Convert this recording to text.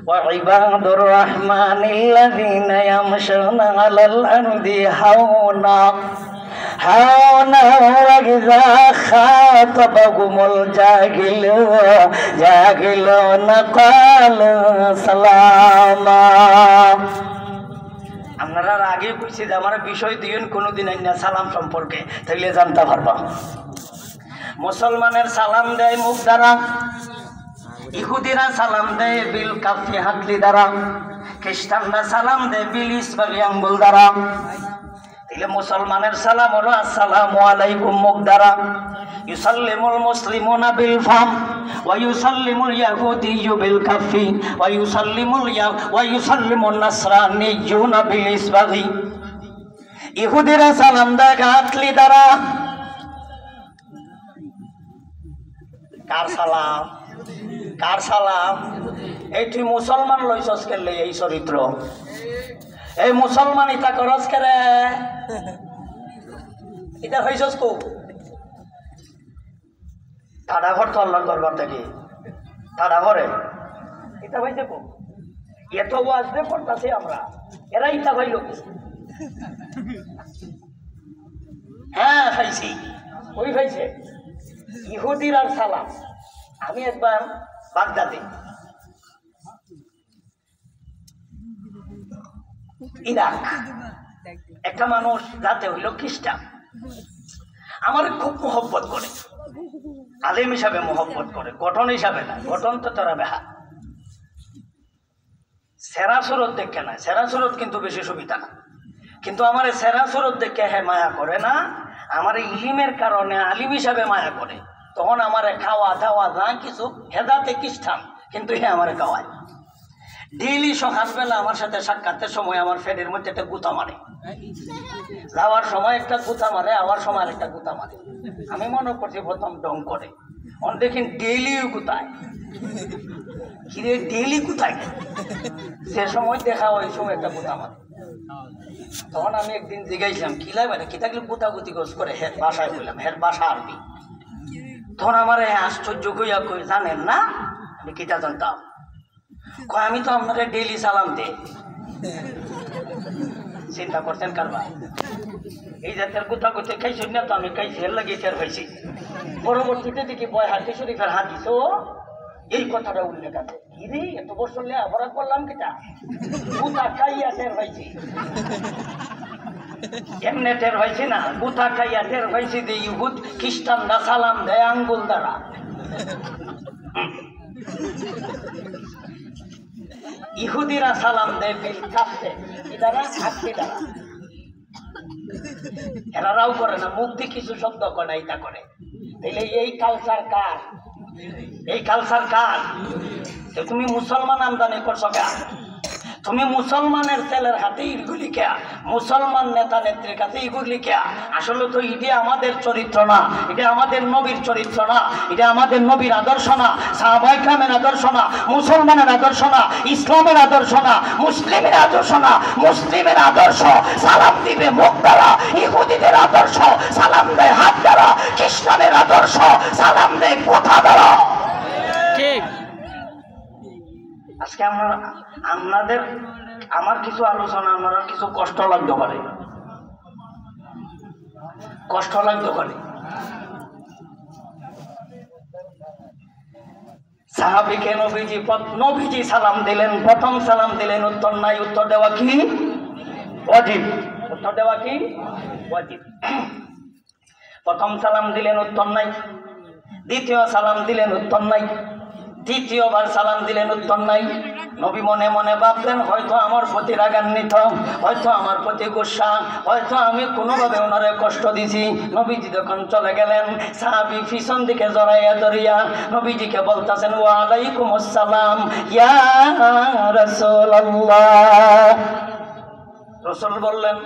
وعباد الرحمن الذين يمشون على الأرض هونا وإذا خاطبهم الجاهلون قالوا سلاما। আপনারা আগে কইছি যে আমার বিষয় দিয়েন কোনোদিন না সালাম সম্পর্কে, তাইলে জানতে পারবা। মুসলমানের সালাম দেয় মুখ দ্বারা, ইহুদিরা সালাম দেয় বিল কাফি হাতলি দ্বারা, খ্রিস্টানরা সালাম দেয় বিল ইসবাগি আঙ্গুল দ্বারা। তাহলে মুসলমানের সালাম হলো আসসালামু আলাইকুম মুখ দ্বারা, ইউসাল্লিমুল মুসলিমুনা বিল ফাম ওয়া ইউসাল্লিমুল ইয়াহুদিয়্যু বিল কাফি ওয়া ইউসাল্লিমুন নাসরানিয়্যুনা বিল ইসবাগি। ইহুদিরা সালাম দেয় হাতলি দ্বারা। কার সালাম? কার সালাম? এই তুই মুসলমান লইছস কেলে এই চরিত্র? এই মুসলমান ইতা করস কেরে? এটা হইছস কো? তাড়া ঘর তো আল্লাহর দরবার থেকে তাড়া ঘরে এটা হইছে কো? এত ওয়াজে পড়তাছি আমরা, এরা ইতা হইল কি? হ্যাঁ খাইছি, ওই খাইছে ইহুদির আর সালাম। আমি একবার বাগদাদে ইরাক একটা মানুষ রাতে হইল খ্রিস্টান, আমার খুব মোহব্বত করে, আলেম হিসাবে মোহব্বত করে, গঠন হিসাবে না, গঠন তো তারা বেহা। সেরা সুরত দেখে না, সেরা সুরত কিন্তু বেশি সুবিধা না, কিন্তু আমার সেরা সুরত দেখে হে মায়া করে না, আমার ইলিমের কারণে আলিম হিসাবে মায়া করে। তখন আমার খাওয়া দাওয়া না কিছু, হেদাতে খ্রিস্টান কিন্তু হে আমার খাওয়ায়। ডেইলি সকালবেলা আমার সাথে সাক্ষাতের সময় আমার ফেডের মধ্যে একটা গুতা মারে, যাওয়ার সময় একটা গুতা মারে, আওয়ার সময় আরেকটা গুতা মারে। আমি মনে করছি প্রথম ডং করে, অন দেখেন ডেইলিও গুতায়। কিরে ডেইলি গুতায়? যে সময় দেখা ওই সময় একটা গুতা মারে। তখন আমি একদিন জিজ্ঞাসলাম কি লাগবে কি থাকলে গুতাগুতি গোস করে, হের বাসায় বললাম, হের বাসা আরবি। তখন আমার আশ্চর্য কইয়া কই জানেন না? আমি কিটা জানতাম? কয় আমি তো আপনাকে ডেইলি সালাম দেই। চিন্তা করছেন কারবা? এই জাতের গুতাগুতি খাইছি না তো আমি খাইছি, এর লাগে টের হয়েছি। পরবর্তীতে দেখি বয় হাতে শরীফের হাদিস ও এই কথাটা উল্লেখ আছে। কি রে এত বছর অপরাধ করলাম কিটা? গুতা খাইয়া টের হয়েছি, এমনি টের হয়েছি না, গুতা খাইয়া টের হয়েছি যে ইহুদ খ্রিস্টানরা সালাম দেয় আঙ্গুল দ্বারা। ইহুদিরা সালাম দেয় বিল কাফে দ্বারা, হাতটি দ্বারা। এরাও করে না, মুখ দিয়ে কিছু শব্দ করে না, এটা করে। তাহলে এই কালচার কার? এই কালচার কার? তুমি মুসলমান আমদানি করছো কে? তুমি মুসলমানের ছেলের হাতে ইগুলি কে? মুসলমান নেতা নেত্রীর কাছে ইগুলি কে? আসলে তো এটা আমাদের চরিত্র না, এটা আমাদের নবীর চরিত্র না, এটা আমাদের নবীর আদর্শ না, সাহাবায়ে কেরামের আদর্শ না, মুসলমানের আদর্শ না, ইসলামের আদর্শ না, মুসলিমের আদর্শ না। মুসলিমের আদর্শ সালাম দিবে মুখ দ্বারা, ইহুদিদের আদর্শ সালাম দেয় হাত দ্বারা, খ্রিস্টানের আদর্শ সালাম দেয় কথা দ্বারা। ঠিক। আজকে আপনাদের আমার কিছু আলোচনা আমার কিছু কষ্ট লাগতে পারে, কষ্ট লাগতে পারে। সাহাবীকে নবীজি সালাম দিলেন, প্রথম সালাম দিলেন, উত্তর নাই। উত্তর দেওয়া কি ওয়াজিব? উত্তর দেওয়া কি ওয়াজিব? প্রথম সালাম দিলেন, উত্তর নাই। দ্বিতীয় সালাম দিলেন, উত্তর নাই। তৃতীয়বার সালাম দিলেন, উত্তর নাই। নবী মনে মনে ভাবলেন হয়তো আমার প্রতি রাগান্বিত, হয়তো আমার প্রতি গুসা, হয়তো আমি কোনোভাবে ওনারে কষ্ট দিছি। নবীজি যখন চলে গেলেন, সাহাবী পিছন দিকে জড়াইয়া ধরিয়া নবীজিকে বলতেছেন ওয়া আলাইকুমুস সালাম ইয়া রাসূলুল্লাহ। রাসূল বললেন